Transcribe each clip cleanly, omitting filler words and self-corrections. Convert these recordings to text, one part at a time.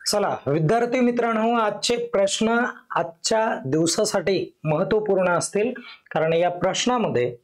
चला विद्यार्थी मित्रांनो, आजचे प्रश्न आजच्या दिवसासाठी महत्त्वपूर्ण असतील, कारण या प्रश्नामध्ये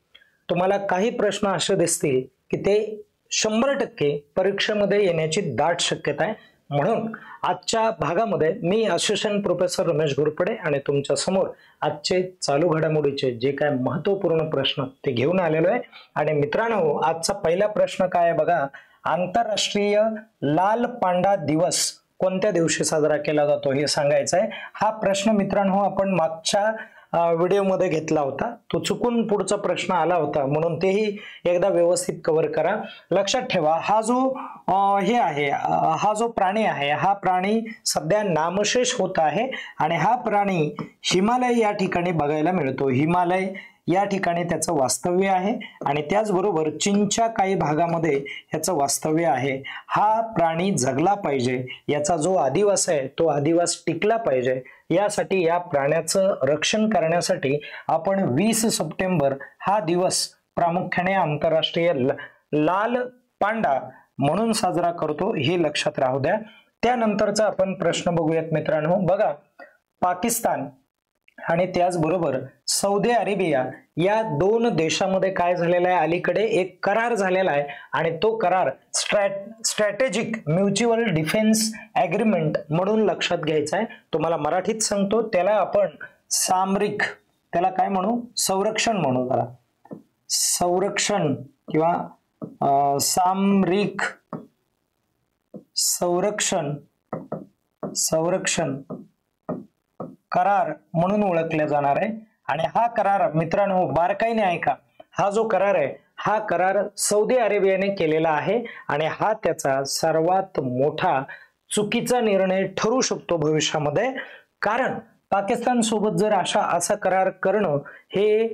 तुम्हाला काही प्रश्न असे दिसतील की ते 100% परीक्षेमध्ये येण्याची दाट शक्यता आहे। म्हणून आजच्या भागामध्ये मी असिस्टंट प्रोफेसर रमेश घोरपडे आणि तुमच्या समोर आजचे चालू घडामोडीचे जे काय महत्त्वपूर्ण प्रश्न ते घेऊन आलेलो आहे। आणि मित्रांनो, आजचा पहिला प्रश्न काय आहे बघा, आंतरराष्ट्रीय लाल पांडा दिवस कोणत्या दिवशी साजरा केला जातो हे सांगायचं आहे। हा प्रश्न मित्रांनो आपण मागच्या व्हिडिओ मध्ये घेतला होता, तो चुकून पुढचा प्रश्न आला होता, म्हणून तेही एकदा व्यवस्थित कव्हर करा। लक्षात ठेवा, हा जो प्राणी आहे, हा प्राणी सध्या नामशेष होत आहे आणि हा प्राणी हिमालय या ठिकाणी बघायला मिळतो। हिमालय या ठिकाणी त्याचं वास्तव्य आहे आणि त्याचबरोबर चीनच्या काही भागामध्ये याचं वास्तव्य आहे। हा प्राणी जगला पाहिजे, याचा जो आदिवास आहे तो आदिवास टिकला पाहिजे, यासाठी या प्राण्याचं रक्षण करण्यासाठी आपण 20 सप्टेंबर हा दिवस प्रामुख्याने आंतरराष्ट्रीय लाल पांडा म्हणून साजरा करतो, हे लक्षात राहू द्या। त्यानंतरचा आपण प्रश्न बघूयात मित्रांनो। बघा, पाकिस्तान आणि त्याचबरोबर सौदी अरेबिया या दोन देशांमध्ये काय झालेला आहे, अलीकडे एक करार झालेला आहे आणि तो करार स्ट्रॅटेजिक म्युच्युअल डिफेन्स एग्रीमेंट म्हणून लक्षात घ्यायचा आहे। तुम्हाला मराठीत सांगतो, त्याला आपण सामरिक, त्याला काय म्हणू, संरक्षण म्हणू, जरा संरक्षण किंवा सामरिक संरक्षण करार म्हणून ओळखले जाणार आहे। आणि हा करार मित्रांनो बारकाईने ऐका, हा जो करार आहे हा करार सौदी अरेबियाने केलेला आहे आणि हा त्याचा सर्वात मोठा चुकीचा निर्णय ठरू शकतो भविष्यामध्ये। कारण पाकिस्तान सोबत जर असा करार करणं हे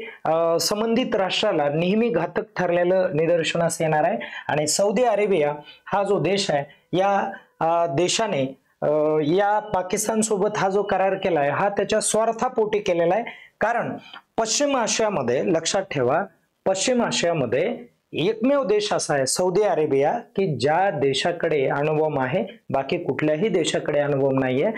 संबंधित राष्ट्राला नेहमी घातक ठरलेलं निदर्शनास येणार आहे। आणि सौदी अरेबिया हा जो देश आहे, या देशाने या पाकिस्तान सोबत हा जो करार केलाय हा त्याच्या स्वार्थापोटी केलेला आहे। कारण पश्चिम आशियामध्ये, लक्षात ठेवा, पश्चिम आशियामध्ये एकमेव देश असा आहे सौदी अरेबिया की ज्या देशाकडे अणुबॉम्ब आहे, बाकी कुठल्याही देशाकडे अणुबॉम्ब नाहीये,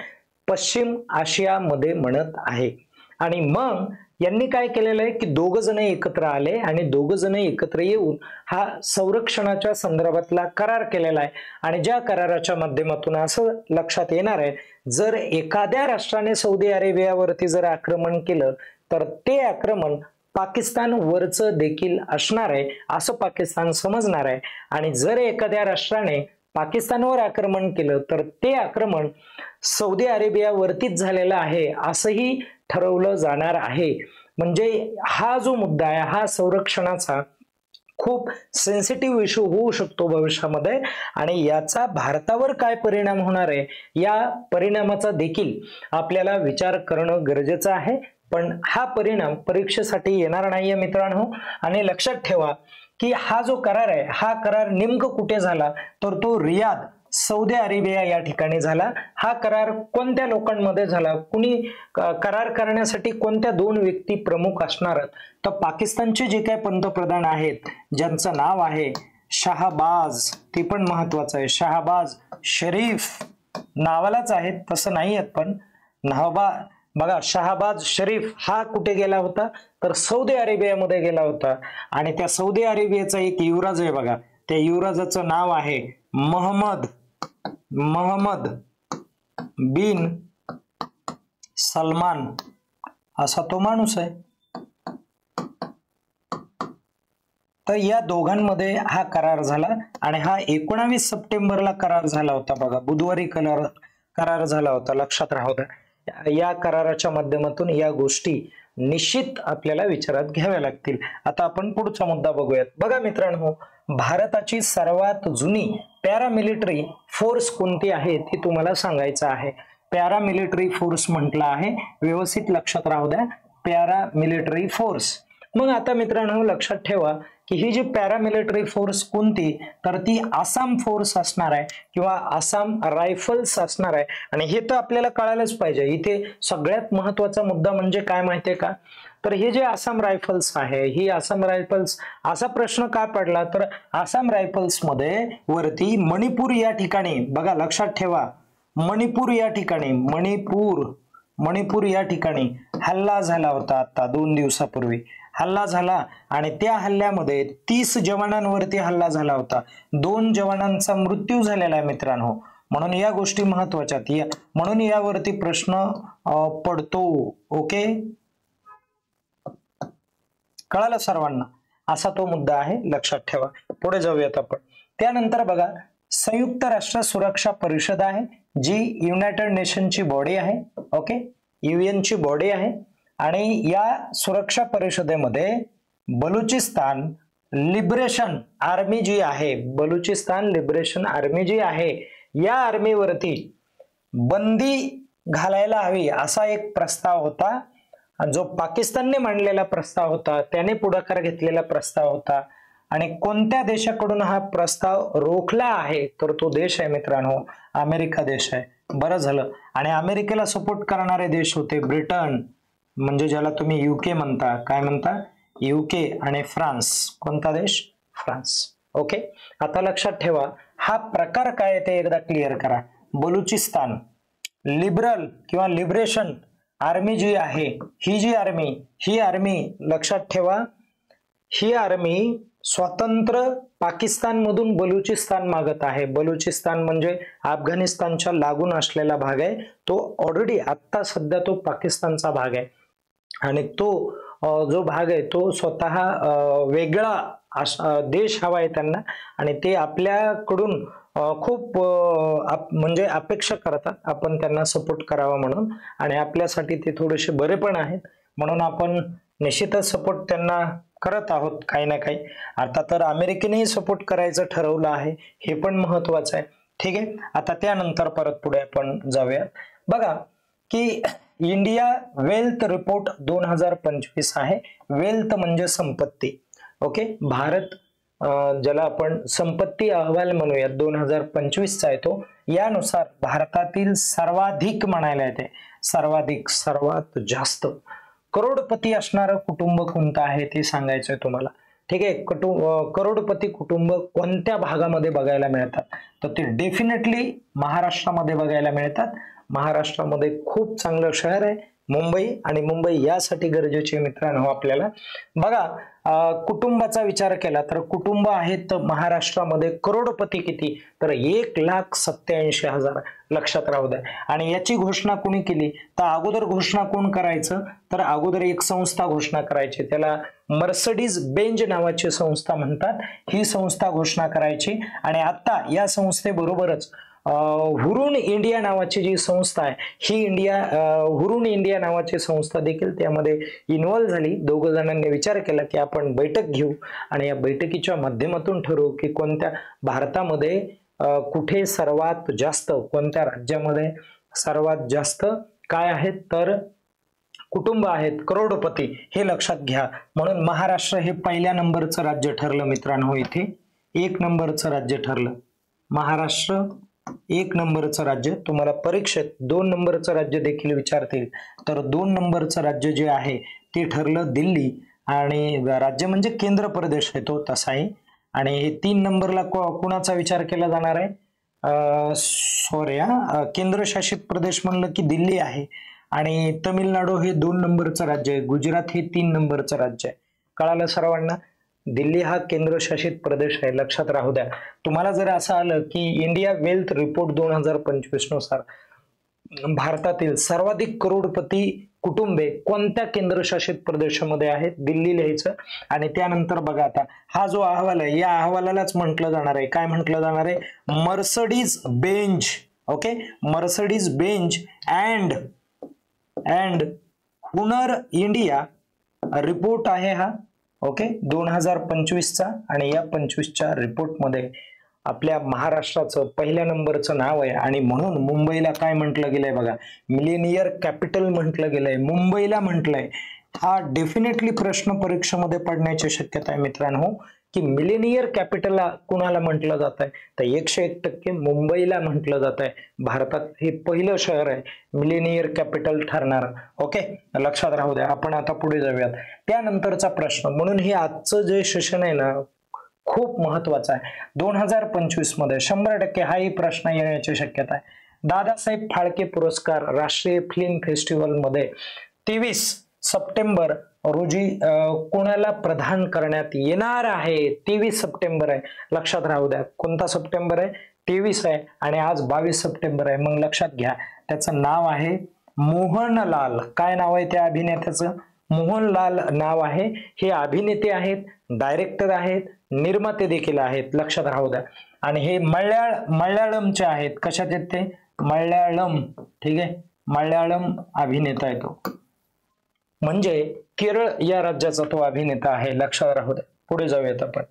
पश्चिम आशियामध्ये म्हणत आहे। आणि मग यांनी काय केलेलं आहे की दोघ जण एकत्र आले आणि दोघ जण एकत्र येऊन हा संरक्षणाच्या संदर्भातला करार केलेला आहे। आणि ज्या कराराच्या माध्यमातून असं लक्षात येणार आहे, जर एखाद्या राष्ट्राने सौदी अरेबियावरती जर आक्रमण केलं तर ते आक्रमण पाकिस्तान वरचं देखील असणार आहे, असं पाकिस्तान समजणार आहे। आणि जर एखाद्या राष्ट्राने पाकिस्तानवर आक्रमण केलं तर ते आक्रमण सौदी अरेबियावरतीच झालेलं आहे असंही ठरवलं जाणार आहे। म्हणजे हा जो मुद्दा आहे हा संरक्षणाचा खूप सेन्सिटिव्ह इश्यू होऊ शकतो भविष्यामध्ये आणि याचा भारतावर काय परिणाम होणार आहे, या परिणामाचा देखील आपल्याला विचार करणं गरजेचं आहे। पण हा परिणाम परीक्षेसाठी येणार नाहीये मित्रांनो। आणि लक्षात ठेवा की हा जो करार आहे, हा करार नेमकं कुठे झाला, तर तो रियाद सौदी अरेबिया या ठिकाणी झाला। हा करार कोणत्या लोकांमध्ये झाला, कुणी करार करण्यासाठी कोणत्या दोन व्यक्ती प्रमुख असणार, तर पाकिस्तानचे जे काही पंतप्रधान आहेत ज्यांचं नाव आहे शाहबाज, ते पण महत्वाचं आहे, शाहबाज शरीफ नावालाच आहेत, तसं नाही आहेत पण बघा, शाहबाज शरीफ हा कुठे गेला होता, तर सौदी अरेबियामध्ये गेला होता। आणि त्या सौदी अरेबियाचा एक युवराज आहे बघा, त्या युवराजाचं नाव आहे मोहम्मद बिन सलमान, असा तो माणूस आहे। तर या दोघांमध्ये हा करार झाला आणि हा 19 सप्टेंबरला करार झाला होता बघा, बुधवारी करार झाला होता, लक्षात राहू द्या। या कराराच्या माध्यमातून या गोष्टी निश्चित आपल्याला विचारात घ्याव्या लागतील। आता आपण पुढचा मुद्दा बघूयात। बघा मित्रांनो, भारताची सर्वात जुनी पॅरामिलिटरी फोर्स कोणती आहे ती तुम्हाला सांगायचं आहे। पॅरामिलिटरी फोर्स म्हटलं आहे, व्यवस्थित लक्षात राहू द्या, पॅरामिलिटरी फोर्स। मग आता मित्रांनो लक्षात ठेवा की ही जी पॅरामिलिटरी फोर्स कोणती, तर ती आसाम फोर्स असणार आहे किंवा आसाम रायफल्स असणार आहे। आणि हे तर आपल्याला कळायलाच पाहिजे। इथे सगळ्यात महत्वाचा मुद्दा म्हणजे काय माहितीये का, तर हे जे आसाम रायफल्स आहे, ही आसाम रायफल्स असा प्रश्न का पडला, तर आसाम रायफल्स मध्ये वरती मणिपूर या ठिकाणी बघा, लक्षात ठेवा, मणिपूर या ठिकाणी हल्ला झाला होता. आता 2 दिवसापूर्वी हल्ला झाला आणि त्या हल्ल्यामध्ये 30 जवानांवरती हल्ला झाला होता. 2 जवानांचा मृत्यू झालेला आहे मित्रांनो. म्हणून या गोष्टी महत्वाच्या आहेत, म्हणून यावरती प्रश्न पडतो. ओके, कळालं सर्वांना? असा तो मुद्दा आहे, लक्षात ठेवा. पुढे जाऊयात आपण. त्यानंतर बघा, संयुक्त राष्ट्र सुरक्षा परिषद आहे, जी युनायटेड नेशनची बॉडी आहे. ओके, UN ची बॉडी आहे. आणि या सुरक्षा परिषदेमध्ये बलुचिस्तान लिबरेशन आर्मी जी आहे, बलुचिस्तान लिबरेशन आर्मी जी आहे, या आर्मीवरती बंदी घालायला हवी असा एक प्रस्ताव होता, जो पाकिस्तानने मांडलेला प्रस्ताव होता, त्याने पुढाकार घेतलेला प्रस्ताव होता. आणि कोणत्या देशाकडून हा प्रस्ताव रोखला आहे, तर तो देश आहे मित्रांनो, अमेरिका देश आहे. बरं झालं. आणि अमेरिकेला सपोर्ट करणारे देश होते ब्रिटन, म्हणजे ज्याला तुम्ही UK म्हणता. काय म्हणता? UK. आणि फ्रान्स. कोणता देश? फ्रान्स. ओके, आता लक्षात ठेवा, हा प्रकार काय ते एकदा क्लिअर करा. बलुचिस्तान लिबरल किंवा लिबरेशन आर्मी जी आहे, ही आर्मी लक्षात ठेवा, ही आर्मी स्वतंत्र पाकिस्तान मधून बलुचिस्तान मागत आहे. बलुचिस्तान म्हणजे अफगाणिस्तानच्या लागून असलेला भाग आहे. तो ऑलरेडी आता सध्या तो पाकिस्तानचा भाग आहे. आणि तो जो भाग आहे तो स्वतः वेगळा देश हवा आहे त्यांना. आणि ते आपल्याकडून खूप म्हणजे अपेक्षा करतात आपण त्यांना सपोर्ट करावा म्हणून. आणि आपल्यासाठी ते थोडेसे बरे पण आहेत, म्हणून आपण निश्चितच सपोर्ट त्यांना करत आहोत काही ना काही. आता तर अमेरिकेनेही सपोर्ट करायचं ठरवलं आहे, हे पण महत्वाचं आहे. ठीक आहे, आता त्यानंतर परत पुढे आपण जाऊया. बघा की इंडिया वेल्थ रिपोर्ट 2025 आहे. वेल्थ म्हणजे संपत्ती. ओके, भारत ज्याला आपण संपत्ती अहवाल म्हणूया 2025 आहे तो. यानुसार भारतातील सर्वाधिक म्हणायला येते, सर्वात जास्त करोडपती असणारं कुटुंब कोणतं आहे ते सांगायचंय तुम्हाला. ठीक आहे, करोडपती कुटुंब कोणत्या भागामध्ये बघायला मिळतात, तर ते डेफिनेटली महाराष्ट्रामध्ये बघायला मिळतात. महाराष्ट्रामध्ये खूप चांगलं शहर आहे मुंबई, आणि मुंबई यासाठी गरजेची मित्रांनो आपल्याला. बघा, कुटुंबाचा विचार केला तर कुटुंब आहेत महाराष्ट्रामध्ये करोडपती किती, तर 1,87,000. लक्षात राहू द्या. आणि याची घोषणा कोणी केली, तर अगोदर घोषणा कोण करायचं, तर अगोदर एक संस्था घोषणा करायची, त्याला मर्सडीज बेंज नावाची संस्था म्हणतात. ही संस्था घोषणा करायची. आणि आता या संस्थेबरोबरच हुरून इंडिया नावाची जी संस्था आहे, ही हुरून इंडिया नावाची संस्था देखील त्यामध्ये इन्व्हॉल्व झाली. 2 जणांनी विचार केला की आपण बैठक घेऊ आणि या बैठकीच्या माध्यमातून ठरवू की कोणत्या भारतामध्ये कुठे सर्वात जास्त, कोणत्या राज्यामध्ये सर्वात जास्त काय आहेत, तर कुटुंब आहेत करोडपती, हे लक्षात घ्या. म्हणून महाराष्ट्र हे पहिल्या नंबरचं राज्य ठरलं मित्रांनो. इथे 1 नंबरचं राज्य ठरलं महाराष्ट्र. 1 नंबरचं राज्य. तुम्हाला परीक्षेत 2 नंबरचं राज्य देखील विचारतील, तर 2 नंबरचं राज्य जे आहे ते ठरलं दिल्ली. आणि राज्य म्हणजे केंद्र प्रदेश आहे तो तसाही. आणि 3 नंबरला कोणाचा विचार केला जाणार आहे, केंद्रशासित प्रदेश म्हणलं की दिल्ली आहे. आणि तमिळनाडू हे 2 नंबरचं राज्य आहे. गुजरात हे 3 नंबरचं राज्य आहे. कळालं सर्वांना? दिल्ली हा केंद्रशासित प्रदेश आहे, लक्षात राहू द्या. तुम्हाला जर असं आलं की इंडिया वेल्थ रिपोर्ट 2025 नुसार भारतातील सर्वाधिक करोडपती कुटुंबे कोणत्या केंद्रशासित प्रदेशामध्ये आहेत, दिल्ली लिहायचं. आणि त्यानंतर बघा, आता हा जो अहवाल आहे या अहवालालाच म्हटलं जाणार आहे, काय म्हटलं जाणार आहे, मर्सडीज बेंज. ओके, मर्सडीज बेंज अँड हुनर इंडिया रिपोर्ट आहे हा. ओके, 2025चा. आणि या 25च्या रिपोर्टमध्ये आपल्या महाराष्ट्राचं पहिल्या नंबरचं नाव आहे. आणि म्हणून मुंबईला काय म्हटलं गेलंय बघा, मिलेनियर कॅपिटल म्हटलं गेलंय, मुंबईला म्हटलंय. हा डेफिनेटली प्रश्न परीक्षेमध्ये पडण्याची शक्यता आहे मित्रांनो, की मिलेनियर कॅपिटल कुणाला म्हटलं जात आहे, तर 101% मुंबईला म्हटलं जात आहे. भारतात हे पहिलं शहर आहे मिलेनियर कॅपिटल ठरणार. ओके, लक्षात राहू द्या. आपण आता पुढे जाऊयात. त्यानंतरचा प्रश्न, म्हणून हे आजचं जे सेशन आहे ना खूप महत्वाचं आहे. 2025 मध्ये 100% हाही प्रश्न येण्याची शक्यता आहे. दादासाहेब फाळके पुरस्कार राष्ट्रीय फिल्म फेस्टिवल मध्ये 23 सप्टेंबर रोजी कोणाला प्रदान करण्यात येणार आहे? 23 सप्टेंबर आहे, लक्षात राहू द्या. कोणता सप्टेंबर आहे? 23 आहे आणि आज 22 सप्टेंबर आहे. मग लक्षात घ्या, त्याचं नाव आहे मोहनलाल. काय नाव आहे त्या अभिनेत्याचं? मोहनलाल नाव आहे. हे अभिनेते आहेत, डायरेक्टर आहेत, निर्माते देखील आहेत, लक्षात राहू द्या. आणि हे मल्याळमचे आहेत. कशात आहेत ते? मल्याळम. ठीक आहे, मल्याळम अभिनेता आहे तो, म्हणजे केरळ या राज्याचा तो अभिनेता आहे, लक्षात राहू द्या. पुढे जाऊयात आपण.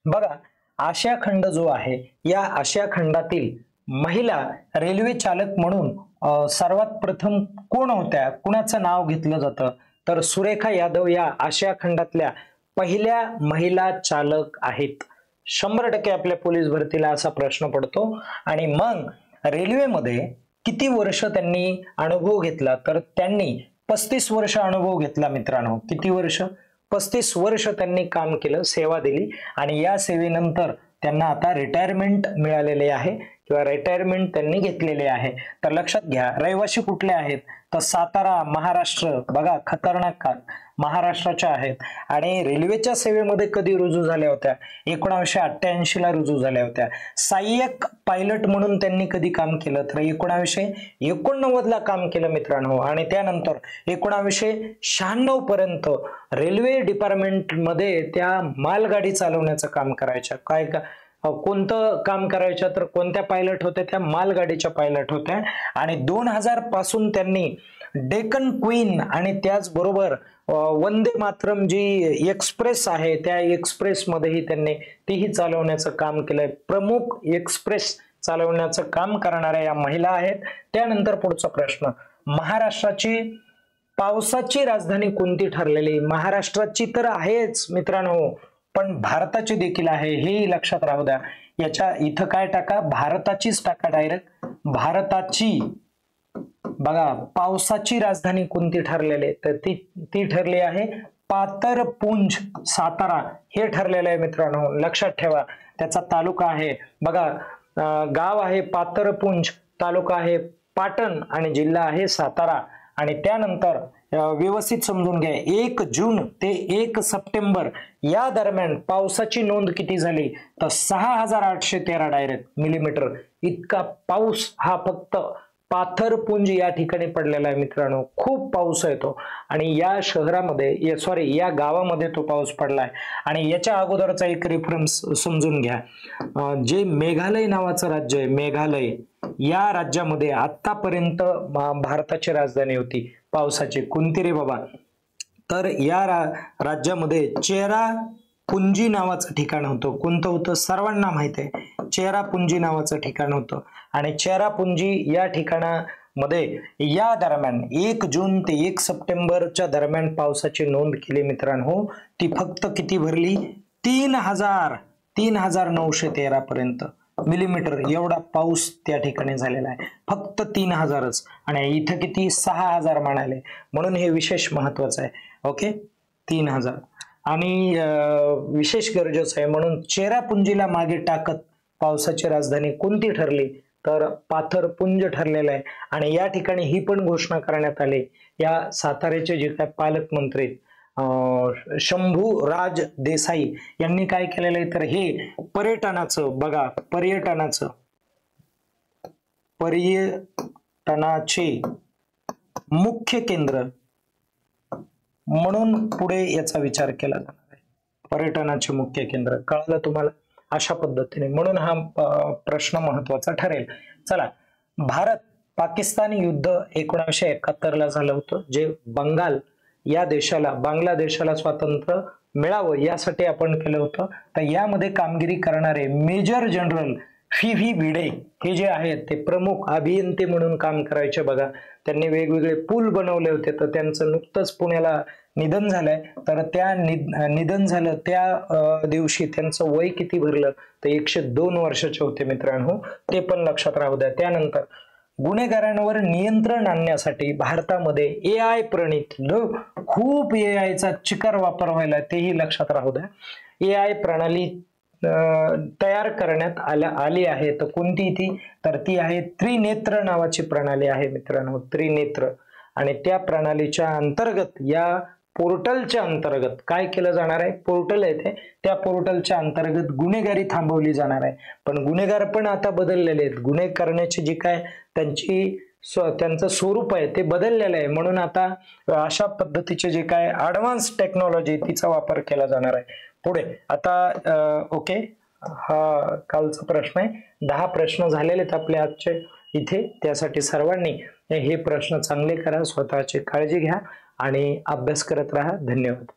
बघा, आशिया खंड जो आहे, या आशिया खंडातील महिला रेल्वे चालक म्हणून सर्वात प्रथम कोण होत्या? कुणाचं नाव घेतलं जातं? तर सुरेखा यादव या आशिया खंडातल्या पहिल्या महिला चालक आहेत. 100% आपल्या पोलीस भरतीला असा प्रश्न पडतो. आणि मग रेल्वेमध्ये किती वर्ष त्यांनी अनुभव घेतला? तर त्यांनी 35 वर्ष अनुभव घेतला मित्रांनो. किती वर्ष? 35 वर्ष त्यांनी काम केलं, सेवा दिली. आणि या सेवेनंतर त्यांना आता रिटायरमेंट मिळालेले आहे किंवा रिटायरमेंट त्यांनी घेतलेले आहे. तर लक्षात घ्या, रहिवासी कुठले आहेत? तर सातारा, महाराष्ट्र. बघा, खतरनाक काळ, महाराष्ट्राच्या आहेत. आणि रेल्वेच्या सेवेमध्ये कधी रुजू झाल्या होत्या? 1988 ला रुजू झाल्या होत्या. सहाय्यक पायलट म्हणून त्यांनी कधी काम केलं? तर 1989 ला काम केलं मित्रांनो. आणि त्यानंतर 1996 पर्यंत रेल्वे डिपार्टमेंट मध्ये त्या मालगाडी चालवण्याचं काम करायच्या. काय का कोणतं काम करायच्या? तर कोणत्या पायलट होत्या? त्या मालगाडीच्या पायलट होत्या. आणि 2000 पासून त्यांनी डेक्कन क्वीन आणि त्याचबरोबर वंदे मातरम जी एक्सप्रेस आहे, त्या एक्सप्रेस मध्येही त्यांनी तीही चालवण्याचं काम केलंय. प्रमुख एक्सप्रेस चालवण्याचं काम करणाऱ्या या महिला आहेत. त्यानंतर पुढचा प्रश्न, महाराष्ट्राची पावसाची राजधानी कोणती ठरलेली? महाराष्ट्राची तर आहेच मित्रांनो, पण भारताची देखील आहे, हेही लक्षात राहू द्या. याच्या इथं काय टाका? भारताचीच टाका डायरेक्ट. भारताची. बघा, पावसाची राजधानी कोणती ठरलेली? तर ती ठरली आहे पाथरपुंज, सातारा हे ठरलेलं आहे मित्रांनो, लक्षात ठेवा. त्याचा तालुका आहे बघा, गाव आहे पाथरपुंज, तालुका आहे पाटण आणि जिल्हा आहे सातारा. आणि त्यानंतर व्यवस्थित समजून घ्या, 1 जून ते 1 सप्टेंबर या दरम्यान पावसाची नोंद किती झाली? तर 6813 डायरेक्ट मिलीमीटर इतका पाऊस हा फक्त पाथरपुंज या ठिकाणी पडलेला आहे मित्रांनो. खूप पाऊस आहे तो. आणि या शहरामध्ये या गावामध्ये तो पाऊस पडलाय. आणि याच्या अगोदरचा एक रेफरन्स समजून घ्या. जे मेघालय नावाचं राज्य आहे, मेघालय, या राज्यामध्ये आतापर्यंत भारताची राजधानी होती पावसाची. कोणती रे बाबा? तर या राज्यामध्ये चेरापुंजी नावाचं ठिकाण होतं. कोणतं होतं? सर्वांना माहित आहे, चेरापुंजी नावाचं ठिकाण होतं. आणि चेरापुंजी या ठिकाणामध्ये या दरम्यान 1 जून ते 1 सप्टेंबरच्या दरम्यान पावसाची नोंद केली मित्रांनो. ती फक्त किती भरली? 3913 पर्यंत मिलीमीटर एवढा पाऊस त्या ठिकाणी झालेला आहे. फक्त 3000च. आणि इथं किती? 6000 म्हणाले. म्हणून हे विशेष महत्वाचं आहे. ओके, 3000 आणि विशेष गरजेचं आहे. म्हणून चेरापुंजीला मागे टाकत पावसाची राजधानी कोणती ठरली? तर पाथरपुंज ठरलेलं आहे. आणि या ठिकाणी ही पण घोषणा करण्यात आली, या साताऱ्याचे जे काय पालकमंत्री शंभू राज देसाई यांनी काय केलेलं आहे? तर हे पर्यटनाचं, बघा, पर्यटनाचे मुख्य केंद्र म्हणून पुढे याचा विचार केला जाणार आहे. पर्यटनाचे मुख्य केंद्र. कळलं तुम्हाला? अशा पद्धतीने. म्हणून हा प्रश्न महत्वाचा ठरेल. चला, भारत पाकिस्तान युद्ध 1971 ला झालं होतं, जे बांगलादेशाला स्वातंत्र्य मिळावं यासाठी आपण केलं होतं. तर यामध्ये कामगिरी करणारे मेजर जनरल FV भिडे हे जे आहेत ते प्रमुख अभियंते म्हणून काम करायचे. बघा, त्यांनी वेगवेगळे पूल बनवले होते. तर त्यांचं नुकतंच पुण्याला निधन झालंय. तर त्या निधन झालं त्या दिवशी त्यांचं वय किती भरलं? तर 102 वर्षाचे होते मित्रांनो, ते पण लक्षात राहू द्या. त्यानंतर गुन्हेगारांवर नियंत्रण आणण्यासाठी भारतामध्ये AI प्रणीत, खूप AI चा चिकार वापर व्हायला, तेही लक्षात राहू द्या. AI प्रणाली तयार करण्यात आली आहे. तर कोणती ती? तर ती आहे त्रिनेत्र नावाची प्रणाली आहे मित्रांनो, त्रिनेत्र. आणि त्या प्रणालीच्या अंतर्गत, या पोर्टलच्या अंतर्गत काय केलं जाणार आहे? पोर्टल आहे ते, त्या पोर्टलच्या अंतर्गत गुन्हेगारी थांबवली जाणार आहे. पण गुन्हेगार पण आता बदललेले आहेत. गुन्हे करण्याची जी काय त्यांचं स्वरूप आहे ते बदललेलं आहे. म्हणून आता अशा पद्धतीचे जे काय ऍडव्हान्स टेक्नॉलॉजी तिचा वापर केला जाणार आहे पुढे. आता ओके, हा कालचा प्रश्न आहे. 10 प्रश्न झालेले आहेत आपले आजचे इथे. त्यासाठी सर्वांनी हे प्रश्न चांगले करा, स्वतःची काळजी घ्या आणि अभ्यास करत राहा. धन्यवाद.